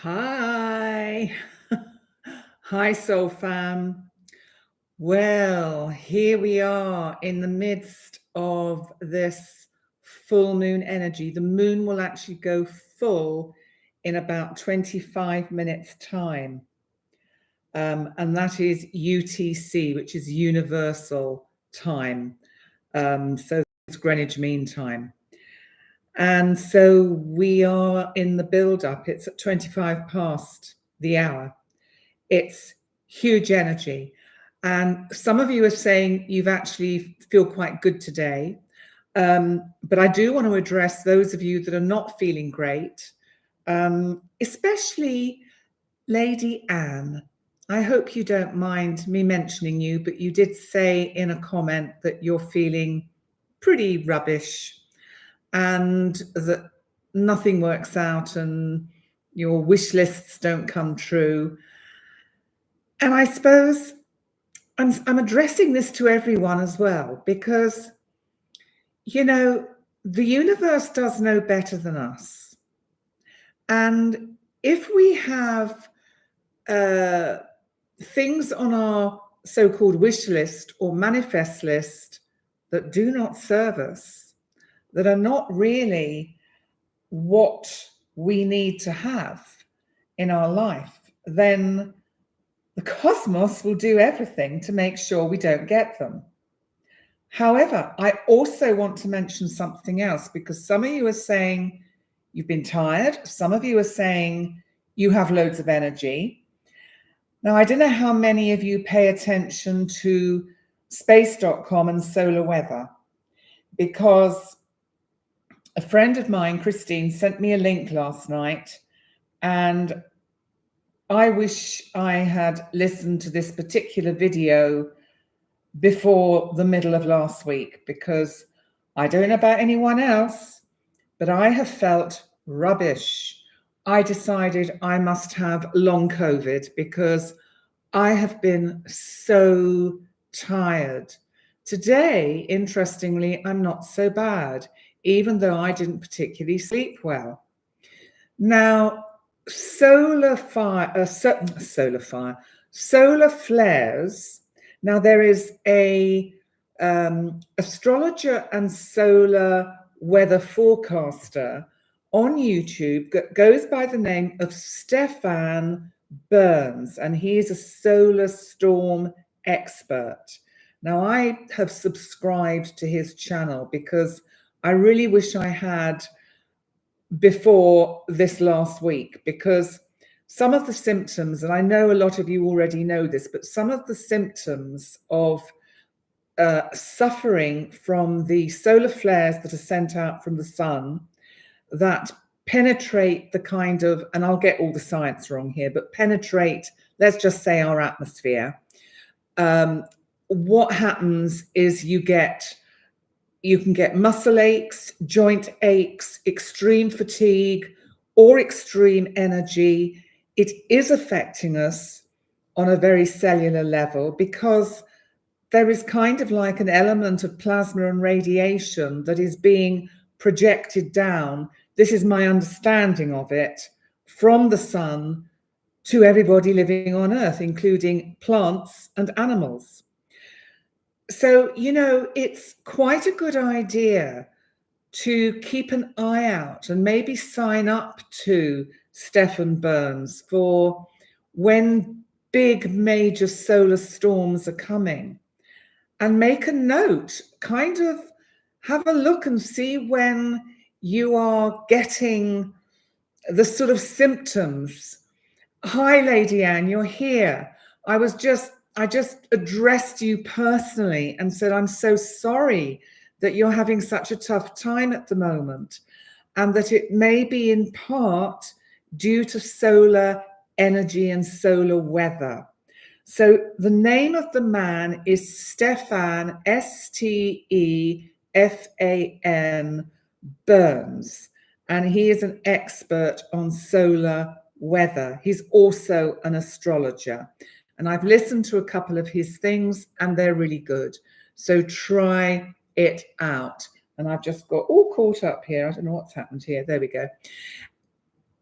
Hi. Hi, Soul Fam. Well, here we are in the midst of this full moon energy. The moon will actually go full in about 25 minutes time. And that is UTC, which is Universal Time. So it's Greenwich Mean Time. And so we are in the build-up. It's at 25 past the hour. It's huge energy. And some of you are saying you've actually feel quite good today. But I do want to address those of you that are not feeling great, especially Lady Anne. I hope you don't mind me mentioning you, but you did say in a comment that you're feeling pretty rubbish and that nothing works out and your wish lists don't come true. And I suppose I'm addressing this to everyone as well, because, you know, the universe does know better than us. And if we have things on our so-called wish list or manifest list that do not serve us, that are not really what we need to have in our life, then the cosmos will do everything to make sure we don't get them. However, I also want to mention something else, because some of you are saying you've been tired. Some of you are saying you have loads of energy. Now, I don't know how many of you pay attention to space.com and solar weather, because a friend of mine, Christine, sent me a link last night, and I wish I had listened to this particular video before the middle of last week, because I don't know about anyone else, but I have felt rubbish. I decided I must have long COVID because I have been so tired. Today, interestingly, I'm not so bad, even though I didn't particularly sleep well. Now, solar flares. Now, there is a astrologer and solar weather forecaster on YouTube that goes by the name of Stefan Burns, and he is a solar storm expert. Now, I have subscribed to his channel because I really wish I had before this last week, because some of the symptoms, and I know a lot of you already know this, but some of the symptoms of suffering from the solar flares that are sent out from the sun that penetrate the kind of, and I'll get all the science wrong here, but penetrate, let's just say, our atmosphere. What happens is you can get muscle aches, joint aches, extreme fatigue, or extreme energy. It is affecting us on a very cellular level, because there is kind of like an element of plasma and radiation that is being projected down. This is my understanding of it, from the sun to everybody living on Earth, including plants and animals. So, you know, it's quite a good idea to keep an eye out and maybe sign up to Stefan Burns for when big major solar storms are coming, and make a note, kind of have a look and see when you are getting the sort of symptoms. Hi, Lady Anne, you're here. I just addressed you personally and said, I'm so sorry that you're having such a tough time at the moment, and that it may be in part due to solar energy and solar weather. So the name of the man is Stefan, Stefan Burns, and he is an expert on solar weather. He's also an astrologer, and I've listened to a couple of his things and they're really good. So try it out. And I've just got all caught up here. I don't know what's happened here. There we go.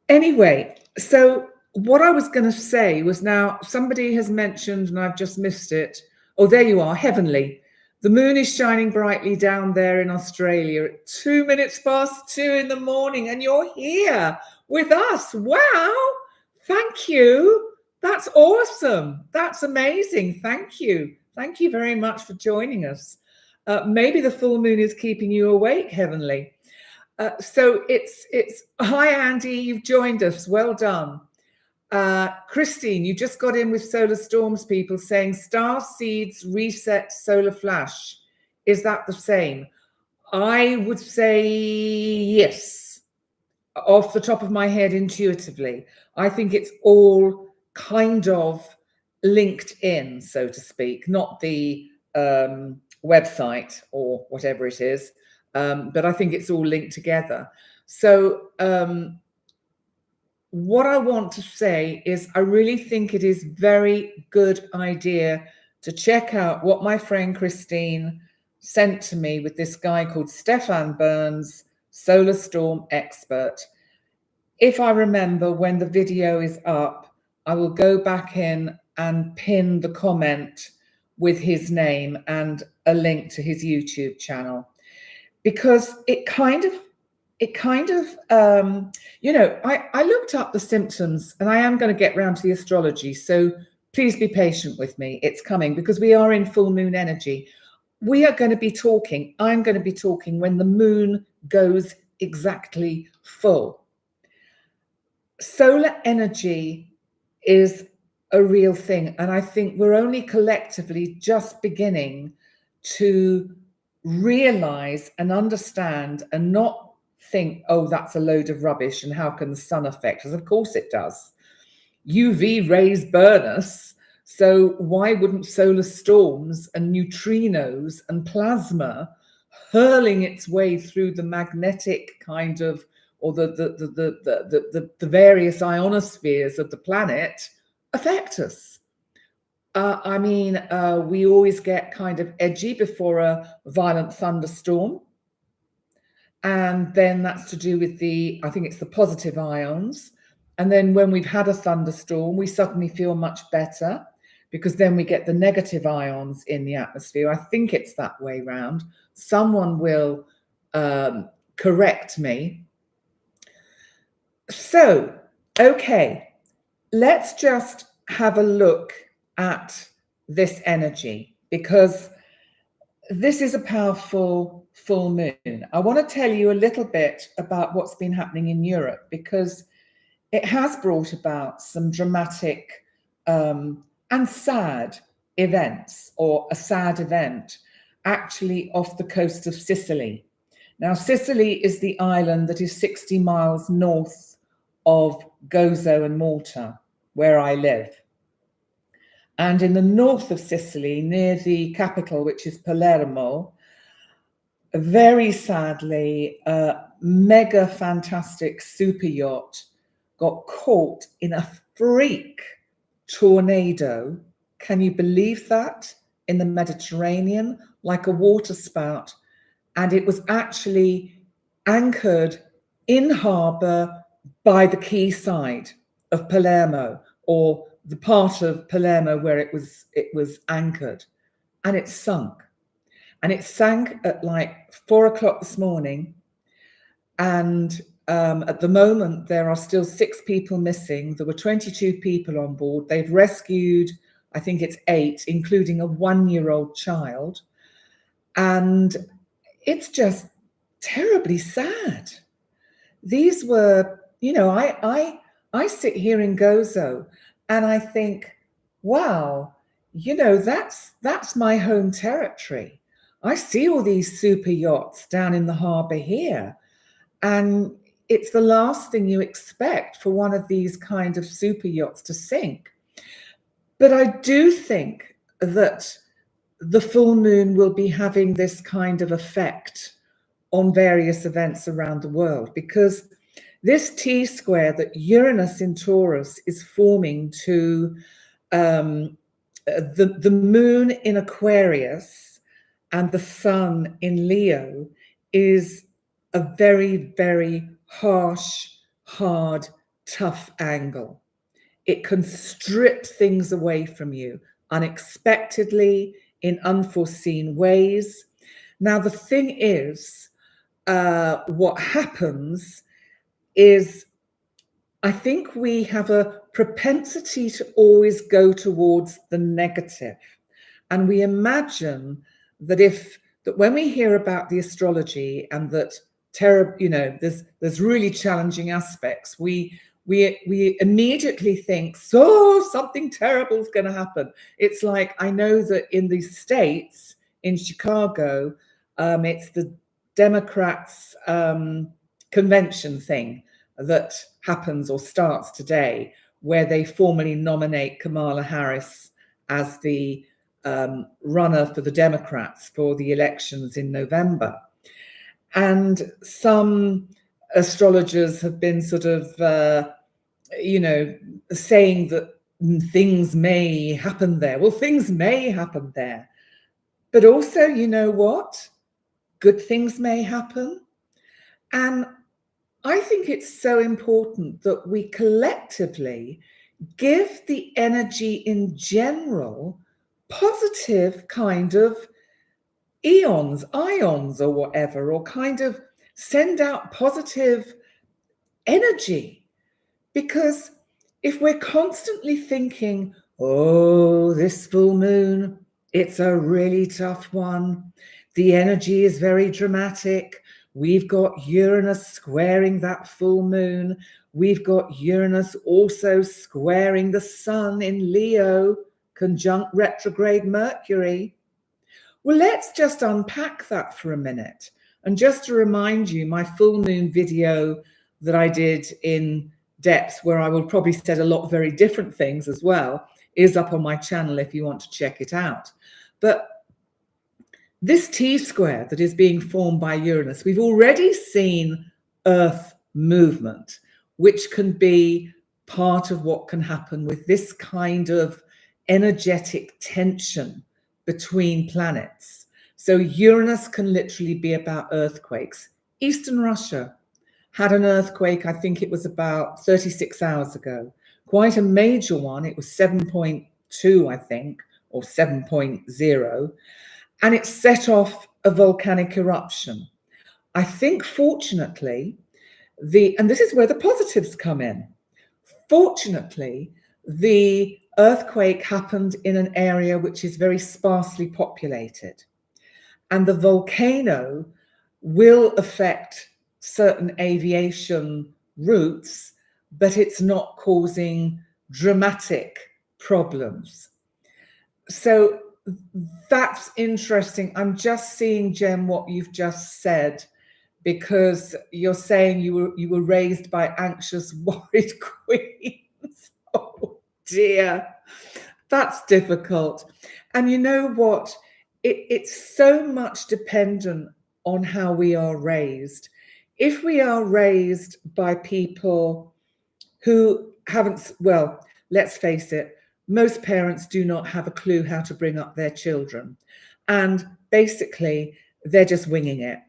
Anyway, so what I was going to say was, now somebody has mentioned, and I've just missed it. Oh, there you are, heavenly. The moon is shining brightly down there in Australia at 2 minutes past 2 in the morning, and you're here with us. Wow. Thank you. That's awesome. That's amazing. Thank you. Thank you very much for joining us. Maybe the full moon is keeping you awake, heavenly. So it's hi Andy, you've joined us. Well done. Christine, you just got in with solar storms people saying star seeds reset solar flash. Is that the same? I would say yes, off the top of my head, intuitively. I think it's all kind of linked in, so to speak, not the website or whatever it is, but I think it's all linked together. So what I want to say is I really think it is very good idea to check out what my friend Christine sent to me with this guy called Stefan Burns, solar storm expert. If I remember when the video is up, I will go back in and pin the comment with his name and a link to his YouTube channel, because it kind of, I looked up the symptoms, and I am going to get round to the astrology. So please be patient with me. It's coming because we are in full moon energy. We are going to be talking, I'm going to be talking when the moon goes exactly full. Solar energy is a real thing. And I think we're only collectively just beginning to realize and understand and not think, oh, that's a load of rubbish and how can the sun affect us? Of course it does. UV rays burn us. So why wouldn't solar storms and neutrinos and plasma hurling its way through the magnetic kind of, or the various ionospheres of the planet affect us? We always get kind of edgy before a violent thunderstorm. And then that's to do with I think it's the positive ions. And then when we've had a thunderstorm, we suddenly feel much better because then we get the negative ions in the atmosphere. I think it's that way round. Someone will correct me. So, okay, let's just have a look at this energy, because this is a powerful full moon. I want to tell you a little bit about what's been happening in Europe, because it has brought about some dramatic and sad events, or a sad event actually off the coast of Sicily. Now, Sicily is the island that is 60 miles north of Gozo and Malta, where I live. And in the north of Sicily, near the capital, which is Palermo, very sadly, a mega fantastic super yacht got caught in a freak tornado. Can you believe that? In the Mediterranean, like a water spout. And it was actually anchored in harbour by the quayside of Palermo, or the part of Palermo where it was anchored, and it sunk. And it sank at like 4 o'clock this morning. And at the moment, there are still 6 people missing. There were 22 people on board. They've rescued, I think it's 8, including a 1-year-old child. And it's just terribly sad. These were, I sit here in Gozo and I think, wow, that's my home territory. I see all these super yachts down in the harbour here, and it's the last thing you expect for one of these kind of super yachts to sink. But I do think that the full moon will be having this kind of effect on various events around the world, because this T-square that Uranus in Taurus is forming to the moon in Aquarius and the sun in Leo is a very, very harsh, hard tough angle. It can strip things away from you unexpectedly, in unforeseen ways. Now, the thing is, what happens is, I think we have a propensity to always go towards the negative. And we imagine that that when we hear about the astrology and that there's really challenging aspects, we immediately think, so something terrible is going to happen. It's like, I know that in the States, in Chicago, it's the Democrats convention thing that happens or starts today, where they formally nominate Kamala Harris as the runner for the Democrats for the elections in November. And some astrologers have been sort of, saying that things may happen there. Well, things may happen there. But also, you know what? Good things may happen. And I think it's so important that we collectively give the energy in general positive kind of ions or whatever, or kind of send out positive energy. Because if we're constantly thinking, oh, this full moon, it's a really tough one, the energy is very dramatic, we've got Uranus squaring that full moon, we've got Uranus also squaring the sun in Leo, conjunct retrograde Mercury. Well, let's just unpack that for a minute. And just to remind you, my full moon video that I did in depth, where I will probably said a lot of very different things as well, is up on my channel if you want to check it out. But this T-square that is being formed by Uranus, we've already seen Earth movement, which can be part of what can happen with this kind of energetic tension between planets. So Uranus can literally be about earthquakes. Eastern Russia had an earthquake, I think it was about 36 hours ago. Quite a major one. It was 7.2, I think, or 7.0. And it set off a volcanic eruption. I think, fortunately, and this is where the positives come in. Fortunately, the earthquake happened in an area which is very sparsely populated. And the volcano will affect certain aviation routes, but it's not causing dramatic problems. So that's interesting. I'm just seeing, Jem, what you've just said, because you're saying you were raised by anxious, worried queens. Oh dear, that's difficult. And you know what? It's so much dependent on how we are raised. If we are raised by people who haven't, well, let's face it, most parents do not have a clue how to bring up their children. And basically, they're just winging it.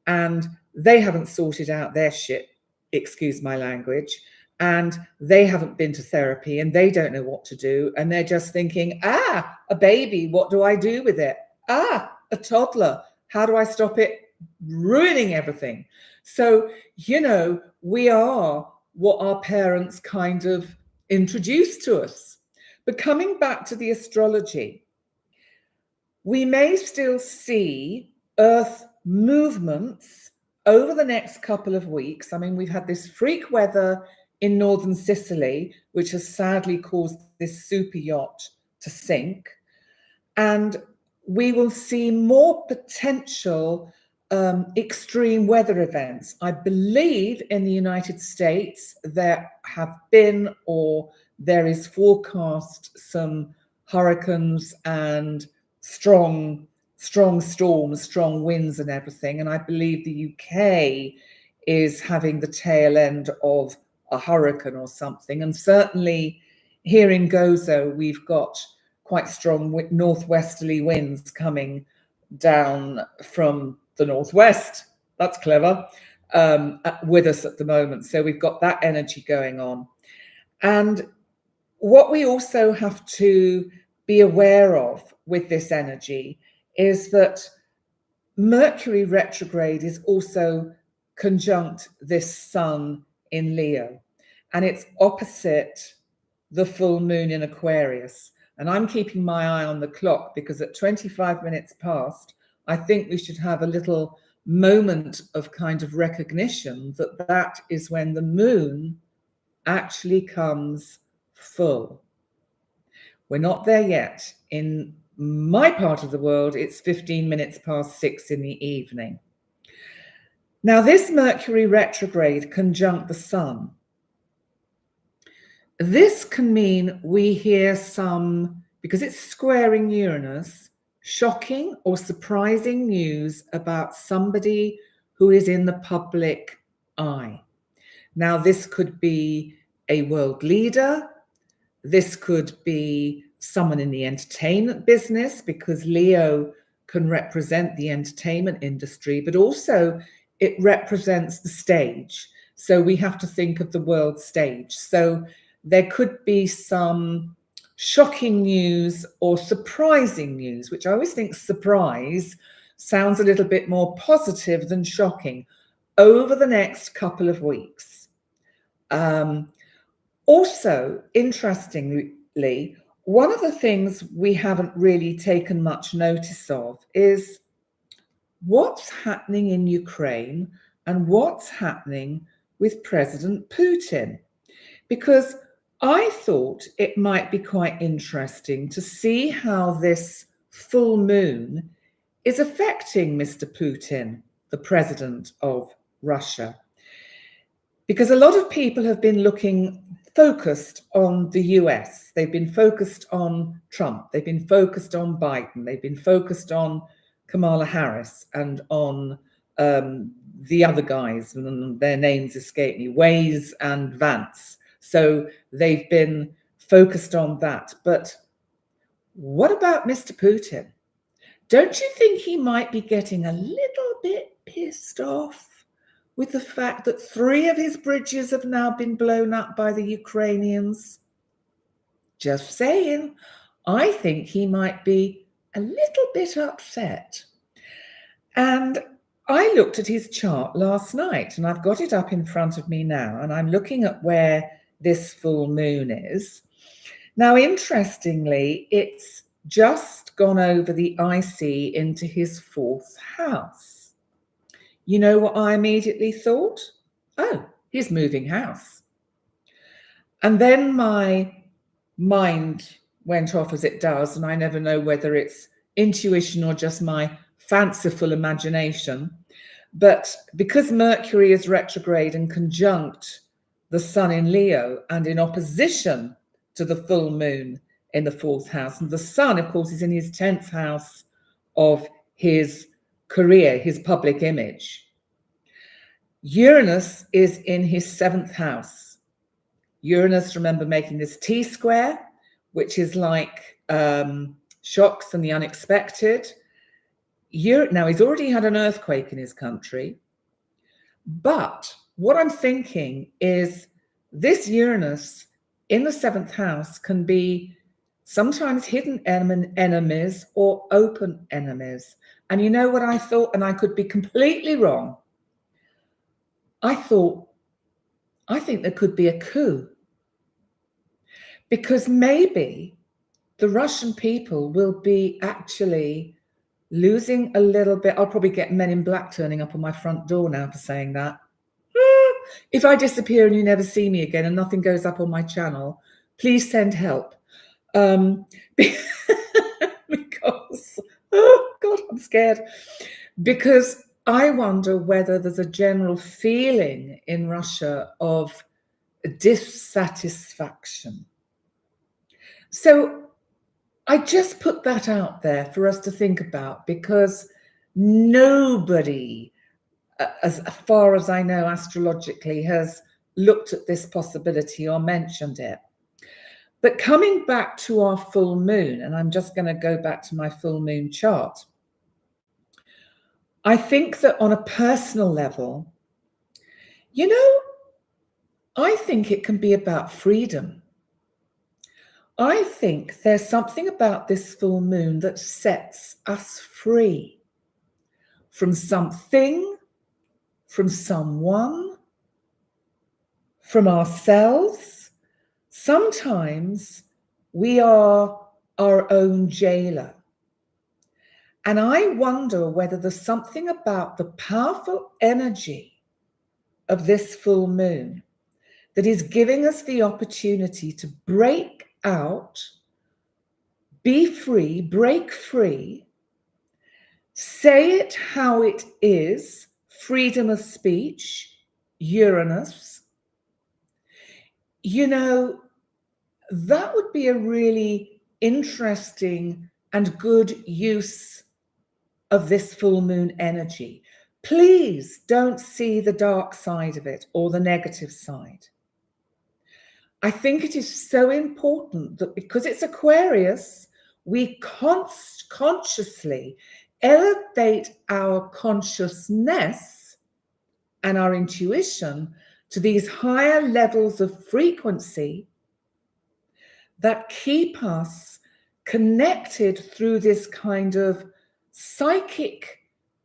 And they haven't sorted out their shit, excuse my language. And they haven't been to therapy and they don't know what to do. And they're just thinking, a baby, what do I do with it? A toddler, how do I stop it ruining everything? So, we are what our parents kind of introduced to us. But coming back to the astrology, we may still see Earth movements over the next couple of weeks. I mean, we've had this freak weather in northern Sicily, which has sadly caused this super yacht to sink. And we will see more potential extreme weather events. I believe in the United States there have been, or there is forecast, some hurricanes and strong storms, strong winds and everything. And I believe the UK is having the tail end of a hurricane or something. And certainly here in Gozo, we've got quite strong northwesterly winds coming down from the northwest. That's clever. with us at the moment. So we've got that energy going on. And what we also have to be aware of with this energy is that Mercury retrograde is also conjunct this sun in Leo, and it's opposite the full moon in Aquarius. And I'm keeping my eye on the clock because at 25 minutes past, I think we should have a little moment of kind of recognition that that is when the moon actually comes full. We're not there yet. In my part of the world, it's 15 minutes past 6 in the evening. Now, this Mercury retrograde conjunct the sun, this can mean we hear some, because it's squaring Uranus, shocking or surprising news about somebody who is in the public eye. Now, this could be a world leader. This could be someone in the entertainment business, because Leo can represent the entertainment industry, but also it represents the stage. So we have to think of the world stage. So there could be some shocking news or surprising news, which I always think surprise sounds a little bit more positive than shocking, over the next couple of weeks. Also, interestingly, one of the things we haven't really taken much notice of is what's happening in Ukraine and what's happening with President Putin. Because I thought it might be quite interesting to see how this full moon is affecting Mr. Putin, the president of Russia. Because a lot of people have been focused on the US. They've been focused on Trump. They've been focused on Biden. They've been focused on Kamala Harris and on the other guys, and their names escape me, Waze and Vance. So they've been focused on that. But what about Mr. Putin? Don't you think he might be getting a little bit pissed off with the fact that 3 of his bridges have now been blown up by the Ukrainians? Just saying. I think he might be a little bit upset. And I looked at his chart last night, and I've got it up in front of me now, and I'm looking at where this full moon is. Now, interestingly, it's just gone over the IC into his 4th house. You know what I immediately thought? Oh, he's moving house. And then my mind went off, as it does, and I never know whether it's intuition or just my fanciful imagination. But because Mercury is retrograde and conjunct the sun in Leo and in opposition to the full moon in the 4th house, and the sun, of course, is in his 10th house of his career, his public image. Uranus is in his 7th house. Uranus, remember, making this T-square, which is like shocks and the unexpected. Now, he's already had an earthquake in his country. But what I'm thinking is this Uranus in the 7th house can be sometimes hidden enemies or open enemies. And you know what I thought? And I could be completely wrong. I think there could be a coup. Because maybe the Russian people will be actually losing a little bit. I'll probably get Men in Black turning up on my front door now for saying that. If I disappear and you never see me again and nothing goes up on my channel, please send help. Because, oh God, I'm scared. Because I wonder whether there's a general feeling in Russia of dissatisfaction. So I just put that out there for us to think about, because nobody, as far as I know, astrologically, has looked at this possibility or mentioned it. But coming back to our full moon, and I'm just going to go back to my full moon chart, I think that on a personal level, You know, I think it can be about freedom. I think there's something about this full moon that sets us free from something, from someone, from ourselves. Sometimes we are our own jailer. And I wonder whether there's something about the powerful energy of this full moon that is giving us the opportunity to break out, be free, break free, say it how it is, freedom of speech, Uranus. You know, that would be a really interesting and good use of this full moon energy. Please don't see the dark side of it or the negative side. I think it is so important that because it's Aquarius, we consciously elevate our consciousness and our intuition to these higher levels of frequency that keep us connected through this kind of psychic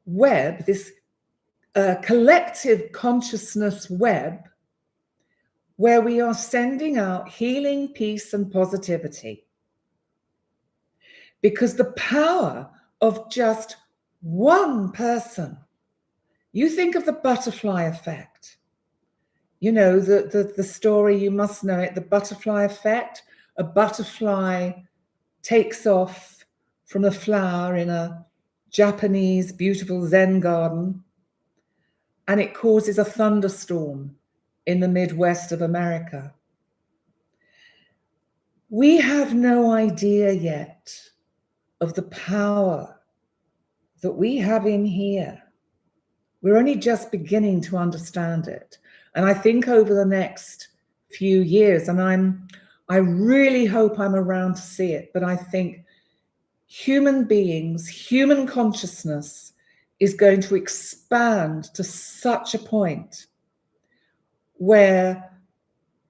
web, this collective consciousness web, where we are sending out healing, peace, and positivity. Because the power of just one person, you think of the butterfly effect. You know, the story, you must know it, the butterfly effect. A butterfly takes off from a flower in a Japanese beautiful Zen garden, and it causes a thunderstorm in the Midwest of America. We have no idea yet of the power that we have in here. We're only just beginning to understand it. And I think over the next few years, and I really hope I'm around to see it, but I think human beings, human consciousness is going to expand to such a point where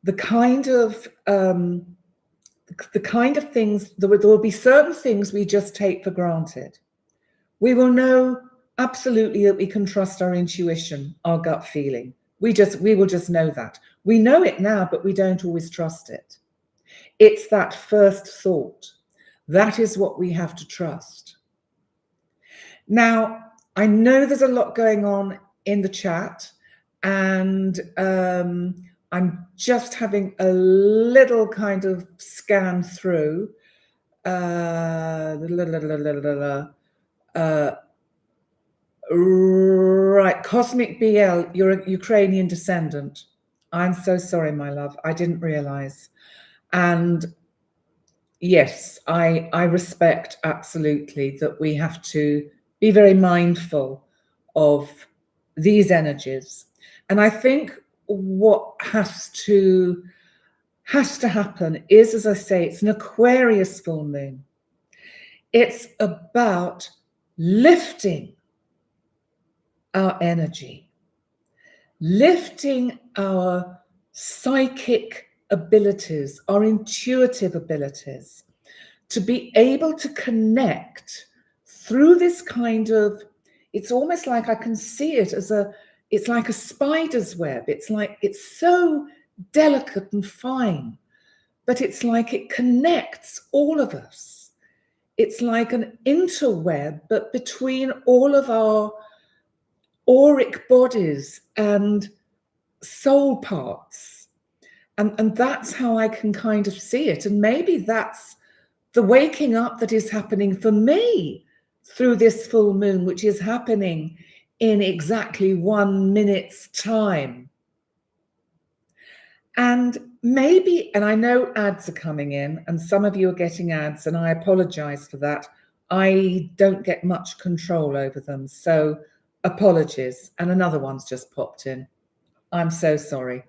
the kind of things, there will be certain things we just take for granted. We will know absolutely that we can trust our intuition, our gut feeling. We will just know that. We know it now, but we don't always trust it. It's that first thought. That is what we have to trust. Now, I know there's a lot going on in the chat, and I'm just having a little kind of scan through. Right, Cosmic BL, you're a Ukrainian descendant. I'm so sorry, my love. I didn't realize. And yes, I respect absolutely that we have to be very mindful of these energies. And I think what has to happen is, as I say, it's an Aquarius full moon. It's about lifting our energy, lifting our psychic abilities, our intuitive abilities, to be able to connect through this kind of, it's almost like I can see it as it's like a spider's web. It's like, it's so delicate and fine, but it's like it connects all of us. It's like an interweb, but between all of our auric bodies and soul parts. And that's how I can kind of see it. And maybe that's the waking up that is happening for me through this full moon, which is happening in exactly 1 minute's time. And maybe, and I know ads are coming in, and some of you are getting ads, and I apologize for that. I don't get much control over them. So apologies. And another one's just popped in. I'm so sorry.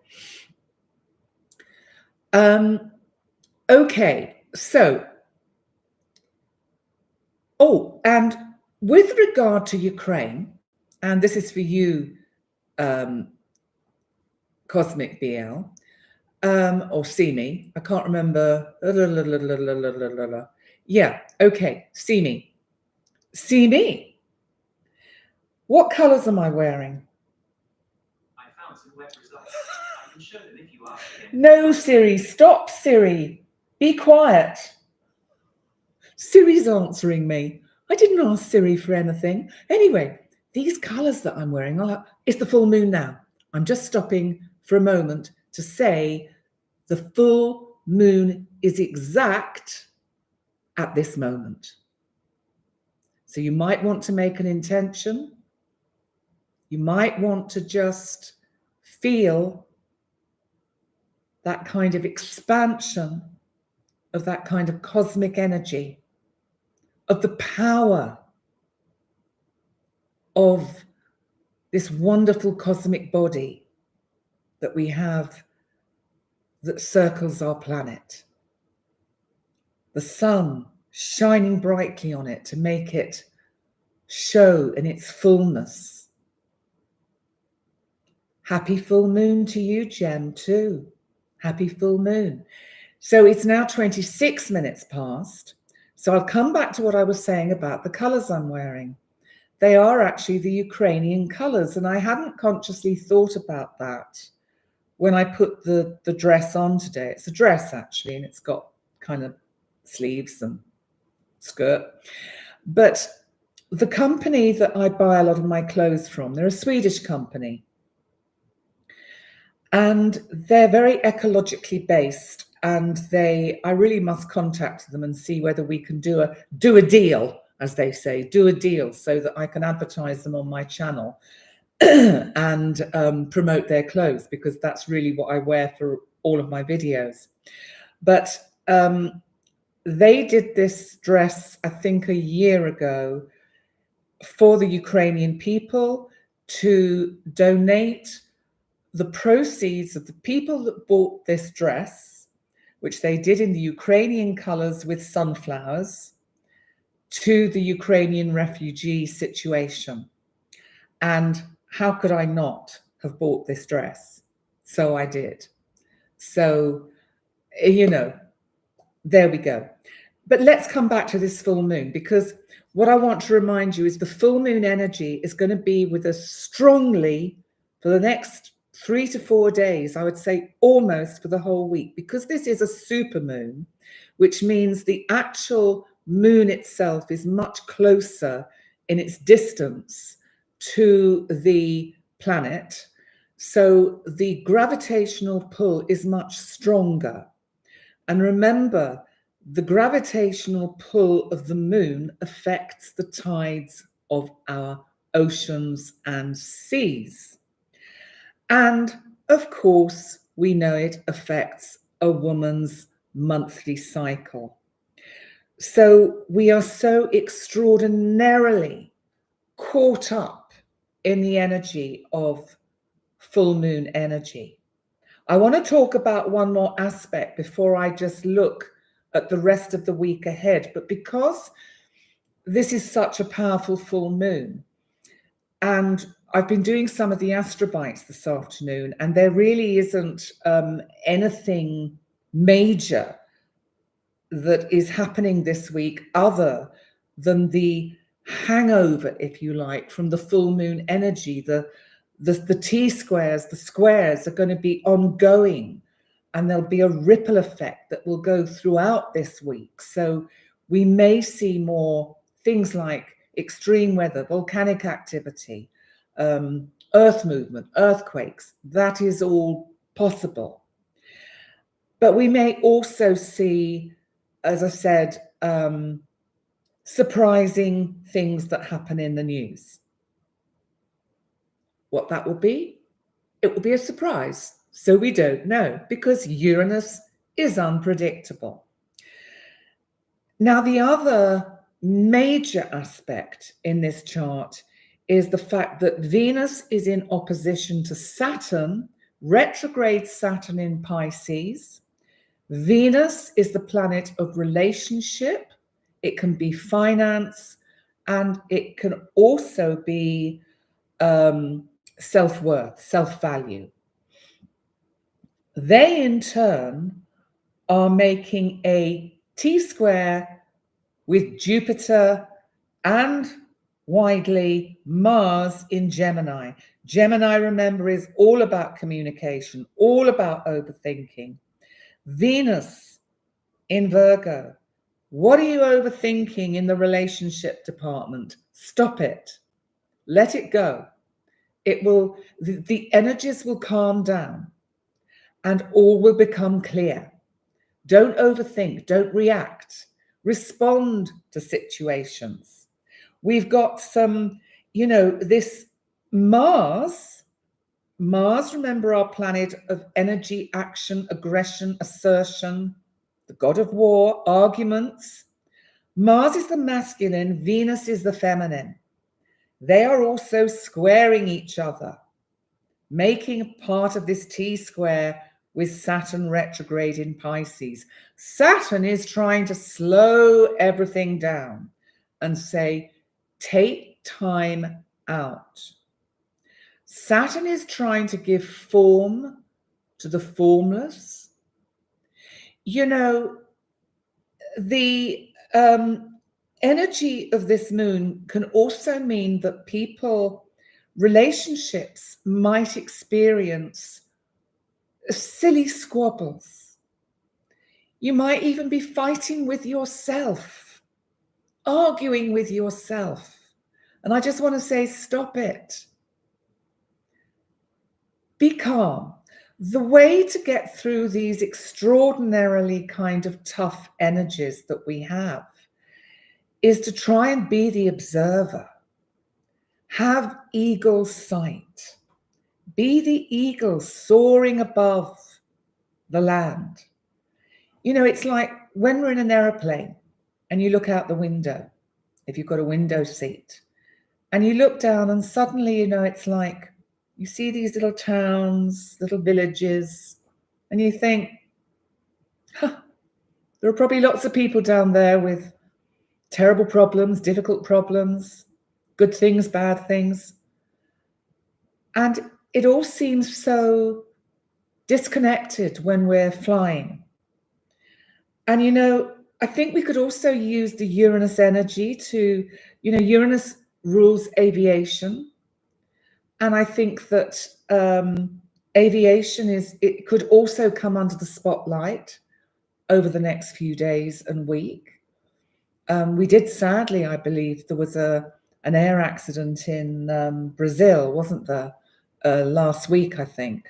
Okay, so, and with regard to Ukraine, and this is for you, cosmic BL, or see me. I can't remember. Yeah, okay, see me. See me. What colors am I wearing? I found some web results. I can show them if you ask. No, Siri, stop, Siri. Be quiet. Siri's answering me. I didn't ask Siri for anything. Anyway, these colors that I'm wearing, it's the full moon now. I'm just stopping for a moment to say the full moon is exact at this moment. So you might want to make an intention. You might want to just feel that kind of expansion of that kind of cosmic energy, of the power of this wonderful cosmic body that we have that circles our planet. The sun shining brightly on it to make it show in its fullness. Happy full moon to you, Jem, too. Happy full moon. So it's now 26 minutes past. So I'll come back to what I was saying about the colours I'm wearing. They are actually the Ukrainian colours, and I hadn't consciously thought about that when I put the dress on today. It's a dress, actually, and it's got kind of sleeves and skirt. But the company that I buy a lot of my clothes from, they're a Swedish company. And they're very ecologically based, and I really must contact them and see whether we can do a deal, as they say, do a deal so that I can advertise them on my channel and promote their clothes, because that's really what I wear for all of my videos. But they did this dress, I think, a year ago for the Ukrainian people to donate the proceeds of the people that bought this dress, which they did in the Ukrainian colors with sunflowers, to the Ukrainian refugee situation. And how could I not have bought this dress? So I did. So, there we go. But let's come back to this full moon, because what I want to remind you is the full moon energy is going to be with us strongly for the next 3 to 4 days, I would say almost for the whole week, because this is a super moon, which means the actual moon itself is much closer in its distance to the planet. So the gravitational pull is much stronger. And remember, the gravitational pull of the moon affects the tides of our oceans and seas. And of course, we know it affects a woman's monthly cycle. So we are so extraordinarily caught up in the energy of full moon energy. I want to talk about one more aspect before I just look at the rest of the week ahead. But because this is such a powerful full moon, and I've been doing some of the astrobites this afternoon, and there really isn't anything major that is happening this week other than the hangover, if you like, from the full moon energy. The T-squares, the squares are going to be ongoing, and there'll be a ripple effect that will go throughout this week. So we may see more things like extreme weather, volcanic activity, earth movement, earthquakes. That is all possible. But we may also see, as I said, surprising things that happen in the news. What that will be? It will be a surprise. So we don't know, because Uranus is unpredictable. Now, the other major aspect in this chart is the fact that Venus is in opposition to Saturn, retrograde Saturn in Pisces. Venus is the planet of relationship. It can be finance, and it can also be self-worth, self-value. They in turn are making a T-square with Jupiter and widely Mars in Gemini. Gemini, remember, is all about communication, all about overthinking. Venus in Virgo. What are you overthinking in the relationship department? Stop it. Let it go. It will, the energies will calm down and all will become clear. Don't overthink, don't react. Respond to situations. We've got some, this Mars, remember, our planet of energy, action, aggression, assertion, the god of war, arguments. Mars is the masculine, Venus is the feminine. They are also squaring each other, making part of this T-square with Saturn retrograde in Pisces. Saturn is trying to slow everything down and say, take time out. Saturn is trying to give form to the formless. The energy of this moon can also mean that relationships might experience silly squabbles. You might even be fighting with yourself, arguing with yourself. And I just want to say, stop it. Be calm. The way to get through these extraordinarily kind of tough energies that we have is to try and be the observer. Have eagle sight. Be the eagle soaring above the land. It's like when we're in an aeroplane and you look out the window, if you've got a window seat, and you look down and suddenly, it's like you see these little towns, little villages, and you think, there are probably lots of people down there with terrible problems, difficult problems, good things, bad things. And it all seems so disconnected when we're flying. And, I think we could also use the Uranus energy to, Uranus rules aviation. And I think that aviation it could also come under the spotlight over the next few days and week. We did, sadly, I believe, there was an air accident in Brazil, wasn't there, last week, I think.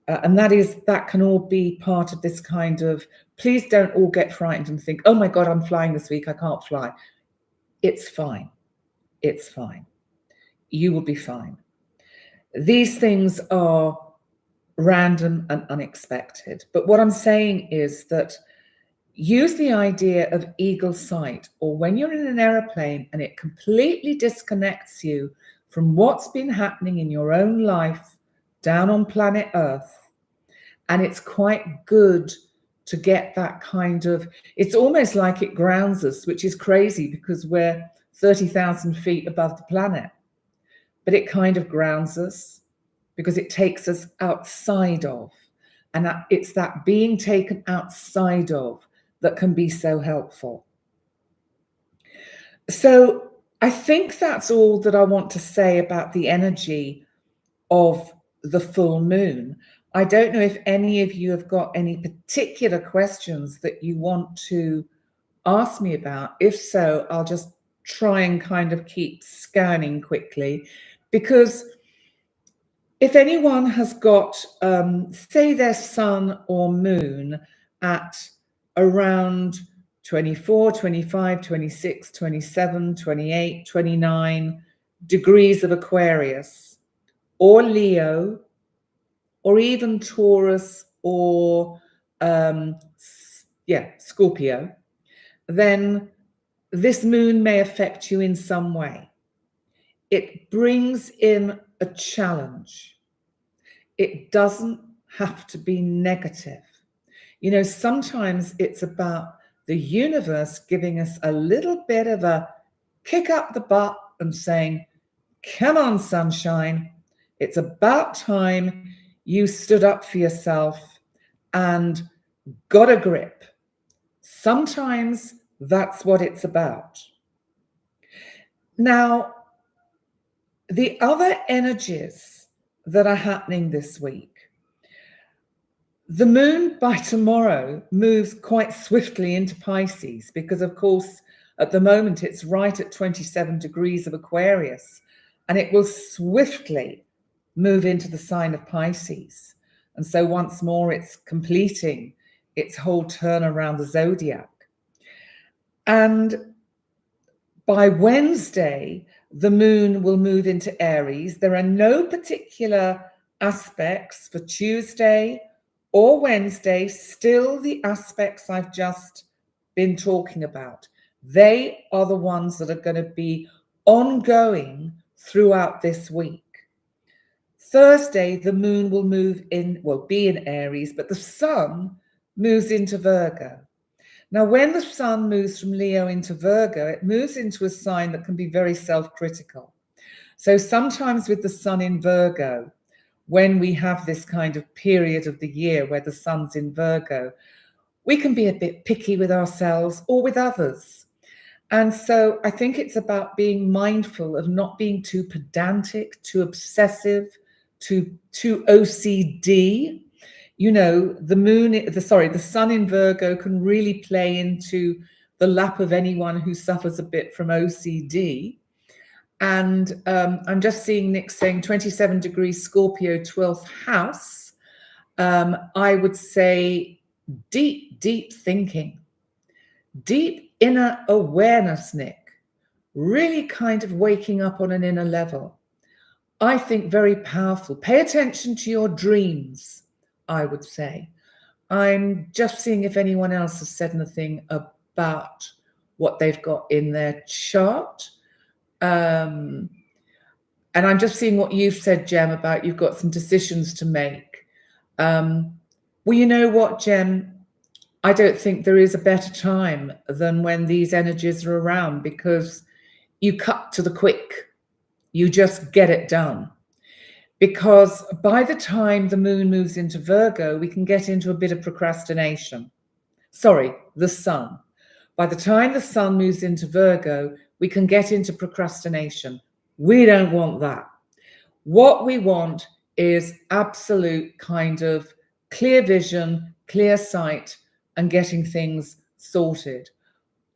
And that can all be part of this kind of, please don't all get frightened and think, oh my God, I'm flying this week, I can't fly. It's fine. It's fine. You will be fine. These things are random and unexpected. But what I'm saying is that use the idea of eagle sight, or when you're in an aeroplane and it completely disconnects you from what's been happening in your own life down on planet Earth. And it's quite good to get that kind of, it's almost like it grounds us, which is crazy because we're 30,000 feet above the planet. But it kind of grounds us because it takes us outside of. And it's that being taken outside of that can be so helpful. So I think that's all that I want to say about the energy of the full moon. I don't know if any of you have got any particular questions that you want to ask me about. If so, I'll just try and kind of keep scanning quickly, because if anyone has got, say, their sun or moon at around 24, 25, 26, 27, 28, 29 degrees of Aquarius, or Leo, or even Taurus, or Scorpio, then this moon may affect you in some way. It brings in a challenge. It doesn't have to be negative. Sometimes it's about the universe giving us a little bit of a kick up the butt and saying, come on, sunshine, it's about time you stood up for yourself and got a grip. Sometimes that's what it's about. Now, the other energies that are happening this week, the moon by tomorrow moves quite swiftly into Pisces because, of course, at the moment it's right at 27 degrees of Aquarius, and it will swiftly move into the sign of Pisces. And so once more, it's completing its whole turn around the zodiac. And by Wednesday, the moon will move into Aries. There are no particular aspects for Tuesday or Wednesday, still the aspects I've just been talking about. They are the ones that are going to be ongoing throughout this week. Thursday, the moon will be in Aries, but the sun moves into Virgo. Now, when the sun moves from Leo into Virgo, it moves into a sign that can be very self-critical. So sometimes with the sun in Virgo, when we have this kind of period of the year where the sun's in Virgo, we can be a bit picky with ourselves or with others. And so I think it's about being mindful of not being too pedantic, too obsessive, too OCD. You know, the sun in Virgo can really play into the lap of anyone who suffers a bit from OCD. And I'm just seeing Nick saying 27 degrees Scorpio, 12th house. I would say deep thinking, deep inner awareness, Nick, really kind of waking up on an inner level. I think very powerful. Pay attention to your dreams, I would say. I'm just seeing if anyone else has said anything about what they've got in their chart. And I'm just seeing what you've said, Jem, about you've got some decisions to make. Well, you know what, Jem? I don't think there is a better time than when these energies are around, because you cut to the quick. You just get it done. Because by the time the moon moves into Virgo, we can get into a bit of procrastination. Sorry, the sun. By the time the sun moves into Virgo, we can get into procrastination. We don't want that. What we want is absolute kind of clear vision, clear sight, and getting things sorted.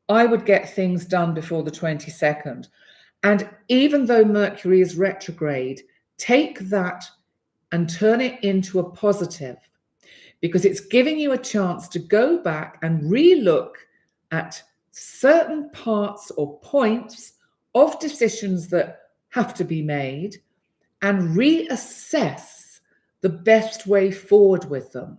I would get things done before the 22nd. And even though Mercury is retrograde, take that and turn it into a positive, because it's giving you a chance to go back and re-look at certain parts or points of decisions that have to be made and reassess the best way forward with them.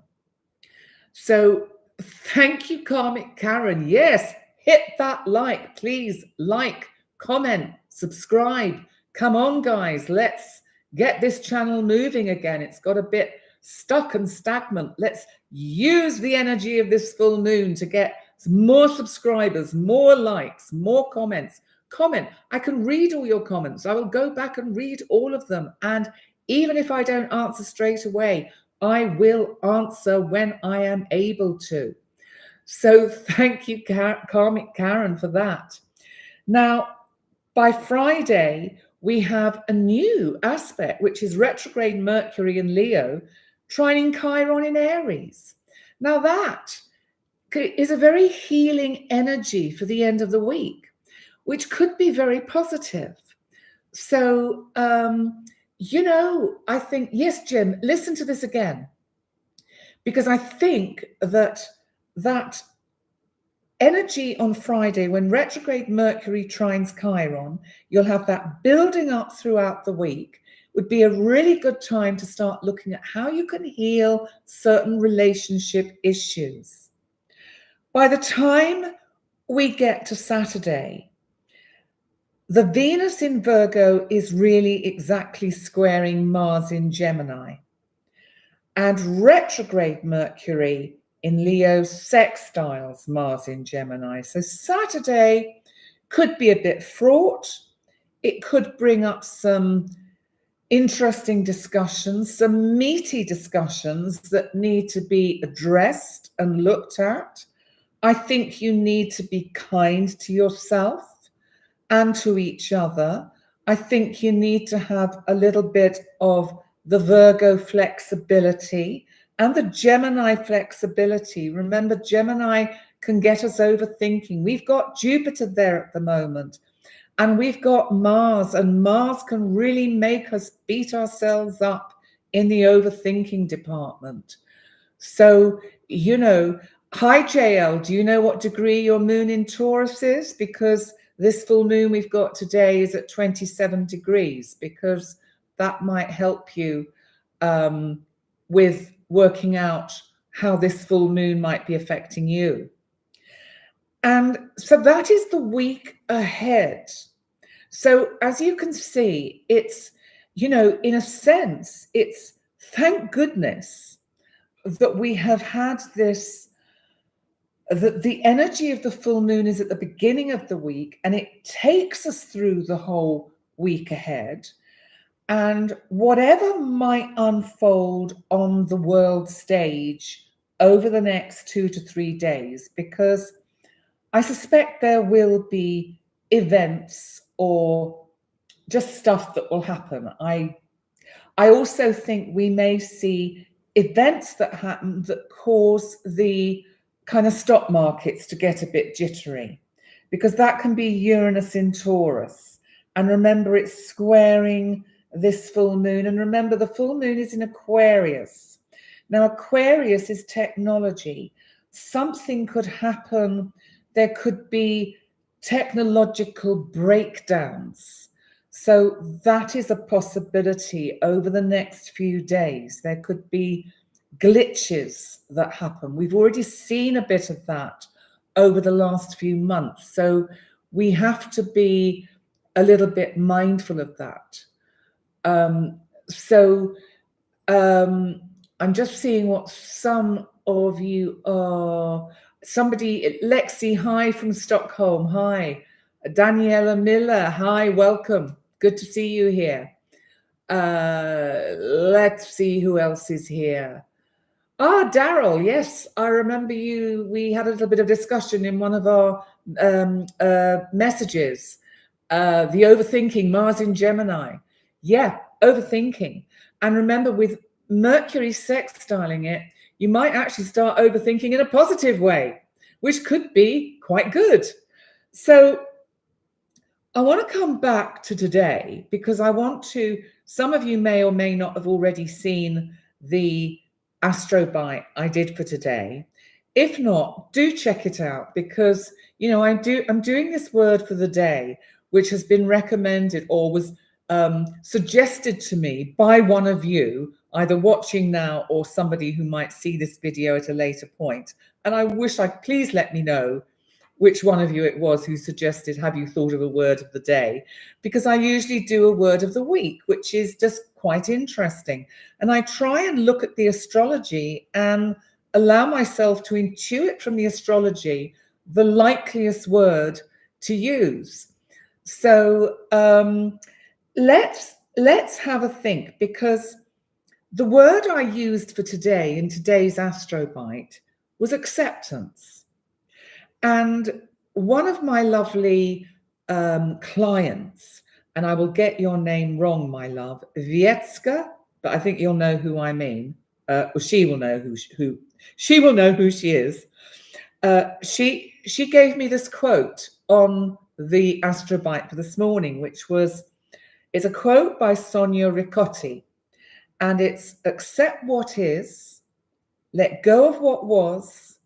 So thank you, Karmic Karen. Yes, hit that like, please. Like, comment, subscribe. Come on, guys. Let's get this channel moving again. It's got a bit stuck and stagnant. Let's use the energy of this full moon to get more subscribers, more likes, more comments. Comment. I can read all your comments. I will go back and read all of them. And even if I don't answer straight away, I will answer when I am able to. So thank you, Karmic Karen, for that. Now, by Friday, we have a new aspect, which is retrograde Mercury in Leo, trining Chiron in Aries. Now, that is a very healing energy for the end of the week, which could be very positive. So, I think, yes, Jim, listen to this again, because I think that energy on Friday, when retrograde Mercury trines Chiron, you'll have that building up throughout the week, would be a really good time to start looking at how you can heal certain relationship issues. By the time we get to Saturday, the Venus in Virgo is really exactly squaring Mars in Gemini. And retrograde Mercury in Leo sextiles Mars in Gemini. So Saturday could be a bit fraught. It could bring up some interesting discussions, some meaty discussions that need to be addressed and looked at. I think you need to be kind to yourself and to each other. I think you need to have a little bit of the Virgo flexibility and the Gemini flexibility. Remember, Gemini can get us overthinking. We've got Jupiter there at the moment, and we've got Mars, and Mars can really make us beat ourselves up in the overthinking department. So, hi JL, do you know what degree your moon in Taurus is? Because this full moon we've got today is at 27 degrees, because that might help you with working out how this full moon might be affecting you. And so that is the week ahead. So as you can see, it's, in a sense, it's thank goodness that we have had this, that the energy of the full moon is at the beginning of the week, and it takes us through the whole week ahead. And whatever might unfold on the world stage over the next 2 to 3 days, because I suspect there will be events or just stuff that will happen. I also think we may see events that happen that cause the kind of stock markets to get a bit jittery, because that can be Uranus in Taurus. And remember, it's squaring this full moon. And remember, the full moon is in Aquarius. Now, Aquarius is technology. Something could happen. There could be technological breakdowns. So that is a possibility over the next few days. There could be glitches that happen. We've already seen a bit of that over the last few months. So we have to be a little bit mindful of that. I'm just seeing what some of you are. Somebody, Lexi, hi from Stockholm. Hi. Daniela Miller, hi, welcome. Good to see you here. Let's see who else is here. Daryl, yes, I remember you. We had a little bit of discussion in one of our messages. The overthinking, Mars in Gemini. Yeah, overthinking. And remember, with Mercury sextiling it, you might actually start overthinking in a positive way, which could be quite good. So I want to come back to today, because I want to, some of you may or may not have already seen the Astro Bite I did for today. If not, do check it out, because, I'm doing this word for the day, which has been recommended or was suggested to me by one of you, either watching now or somebody who might see this video at a later point. And I wish please let me know which one of you it was who suggested, have you thought of a word of the day? Because I usually do a word of the week, which is just quite interesting. And I try and look at the astrology and allow myself to intuit from the astrology the likeliest word to use. So let's have a think, because the word I used for today in today's Astro Bite was acceptance. And one of my lovely clients, and I will get your name wrong, my love, Vietska, but I think you'll know who I mean. She will know who she will know who she is. She gave me this quote on the Astro Bite for this morning, which it's a quote by Sonia Ricotti, and it's accept what is, let go of what was,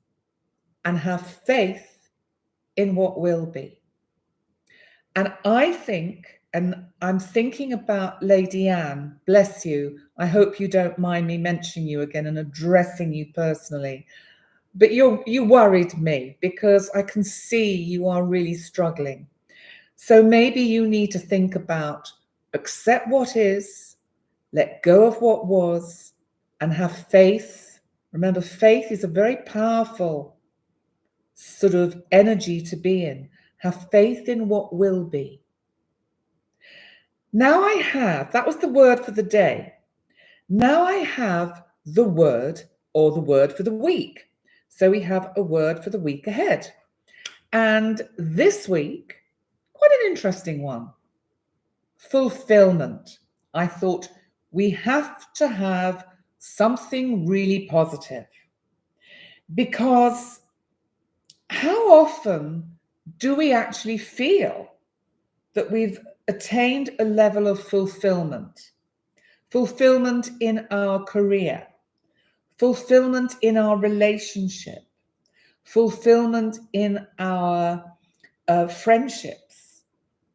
and have faith in what will be. And I think, and I'm thinking about Lady Anne, bless you. I hope you don't mind me mentioning you again and addressing you personally. But you worried me, because I can see you are really struggling. So maybe you need to think about accept what is, let go of what was, and have faith. Remember, faith is a very powerful sort of energy to be in. Have faith in what will be. Now I have, that was the word for the day. Now I have the word or the word for the week. So we have a word for the week ahead. And this week, quite an interesting one. Fulfillment. I thought we have to have something really positive, because how often do we actually feel that we've attained a level of fulfillment? Fulfillment in our career, fulfillment in our relationship, fulfillment in our friendships,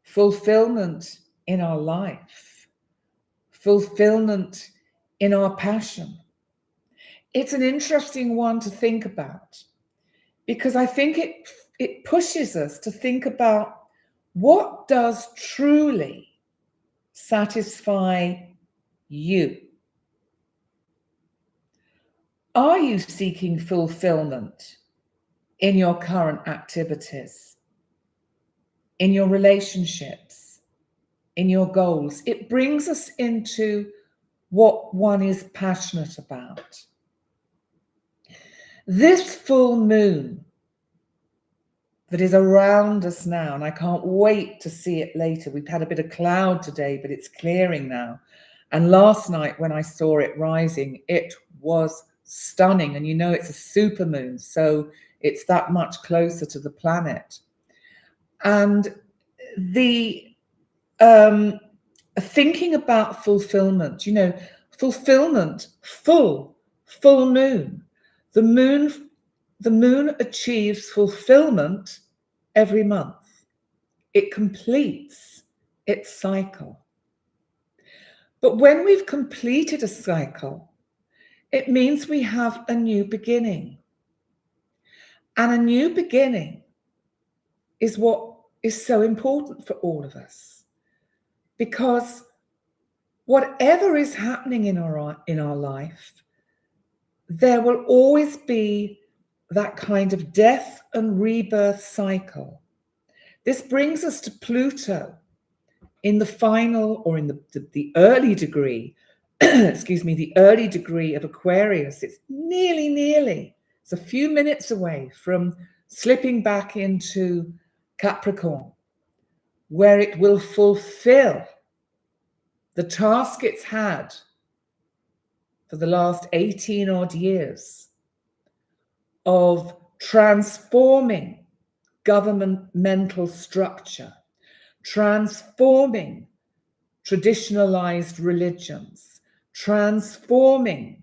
fulfillment in our life, fulfillment in our passion. It's an interesting one to think about, because I think it pushes us to think about what does truly satisfy you. Are you seeking fulfillment in your current activities, in your relationships, in your goals? It brings us into what one is passionate about. This full moon that is around us now, and I can't wait to see it later. We've had a bit of cloud today, but it's clearing now. And last night when I saw it rising, it was stunning. And you know, it's a super moon, so it's that much closer to the planet. And the thinking about fulfillment, you know, fulfillment, full moon. The moon achieves fulfillment every month. It completes its cycle. But when we've completed a cycle, it means we have a new beginning. And a new beginning is what is so important for all of us. Because whatever is happening in our life, there will always be that kind of death and rebirth cycle. This brings us to Pluto in the final, or in the early degree, excuse me, the early degree of Aquarius. It's nearly, it's a few minutes away from slipping back into Capricorn, where it will fulfill the task it's had for the last 18 odd years of transforming governmental structure, transforming traditionalized religions, transforming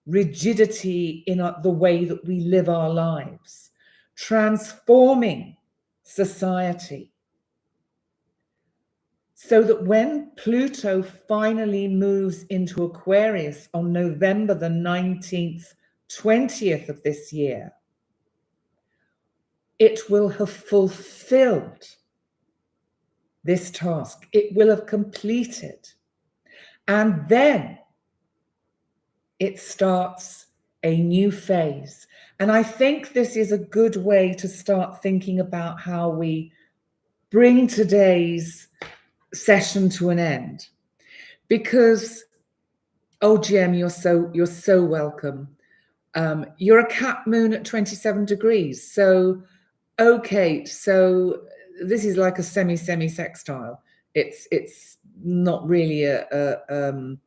rigidity in the way that we live our lives, transforming society. So that when Pluto finally moves into Aquarius on November the 19th, 20th of this year, it will have fulfilled this task. It will have completed. And then it starts a new phase. And I think this is a good way to start thinking about how we bring today's session to an end. Because, oh, Jem, you're so welcome. You're a Cap moon at 27 degrees. So, okay, so this is like a semi-sextile. It's not really an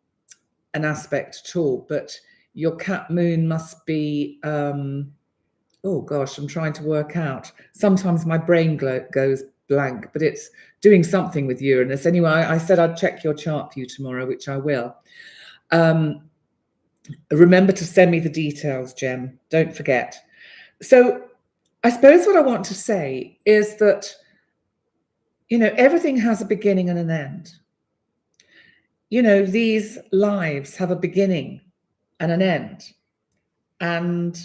aspect at all, but your Cap moon must be, oh gosh, I'm trying to work out. Sometimes my brain goes blank, but it's doing something with Uranus. Anyway, I said I'd check your chart for you tomorrow, which I will. Remember to send me the details, Jem. Don't forget. So I suppose what I want to say is that, you know, everything has a beginning and an end. You know, these lives have a beginning and an end. And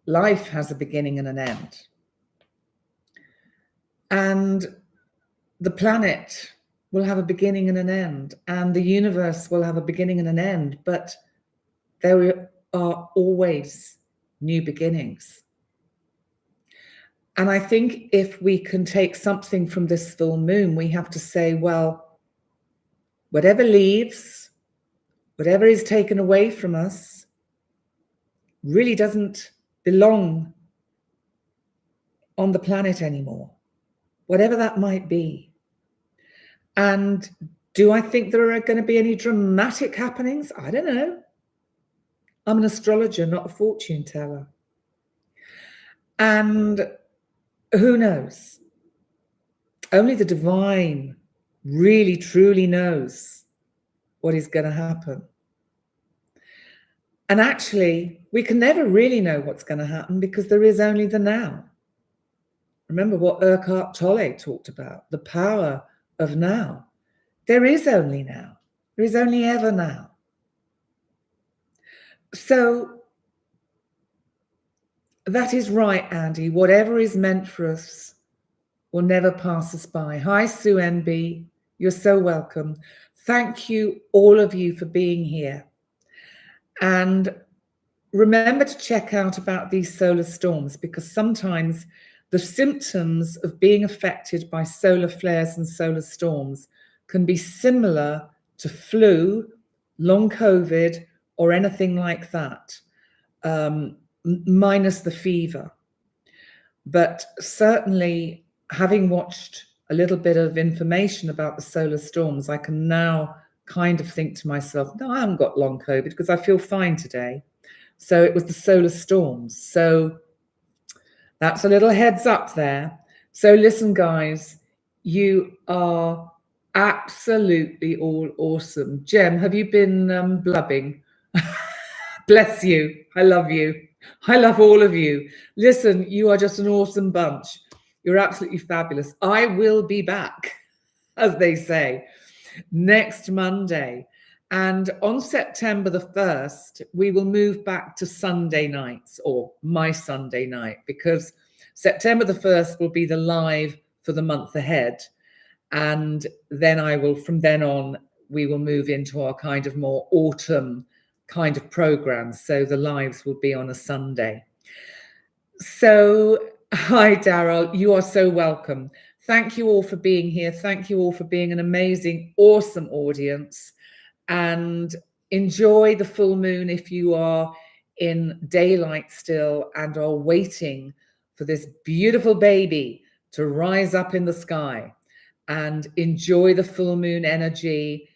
life has a beginning and an end. And the planet will have a beginning and an end. And the universe will have a beginning and an end. But there are always new beginnings. And I think if we can take something from this full moon, we have to say, well, whatever leaves, whatever is taken away from us, really doesn't belong on the planet anymore, whatever that might be. And do I think there are going to be any dramatic happenings? I don't know. I'm an astrologer, not a fortune teller. And who knows? Only the divine really, truly knows what is going to happen. And actually, we can never really know what's going to happen because there is only the now. Remember what Eckhart Tolle talked about, the power of now. There is only now. There is only ever now. So that is right, Andy. Whatever is meant for us will never pass us by. Hi, Sue NB. You're so welcome. Thank you, all of you, for being here. And remember to check out about these solar storms, because sometimes the symptoms of being affected by solar flares and solar storms can be similar to flu, long COVID, or anything like that, minus the fever. But certainly, having watched a little bit of information about the solar storms, I can now kind of think to myself, no, I haven't got long COVID because I feel fine today. So it was the solar storms. So that's a little heads up there. So listen, guys, you are absolutely all awesome. Jem, have you been blubbing? Bless you. I love you. I love all of you. Listen, you are just an awesome bunch. You're absolutely fabulous. I will be back, as they say, next Monday. And on September the 1st, we will move back to Sunday nights, or my Sunday night, because September the 1st will be the live for the month ahead. And then I will, from then on, we will move into our kind of more autumn kind of programs. So the lives will be on a Sunday. So, hi, Daryl. You are so welcome. Thank you all for being here. Thank you all for being an amazing, awesome audience. And enjoy the full moon if you are in daylight still and are waiting for this beautiful baby to rise up in the sky. And enjoy the full moon energy.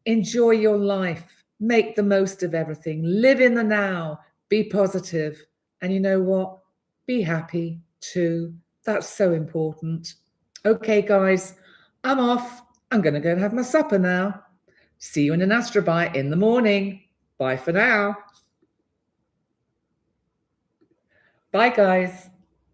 Enjoy your life. Make the most of everything. Live in the now. Be positive. And you know what? Be happy too. That's so important. Okay, guys, I'm off. I'm going to go and have my supper now. See you in an Astroby in the morning. Bye for now. Bye, guys.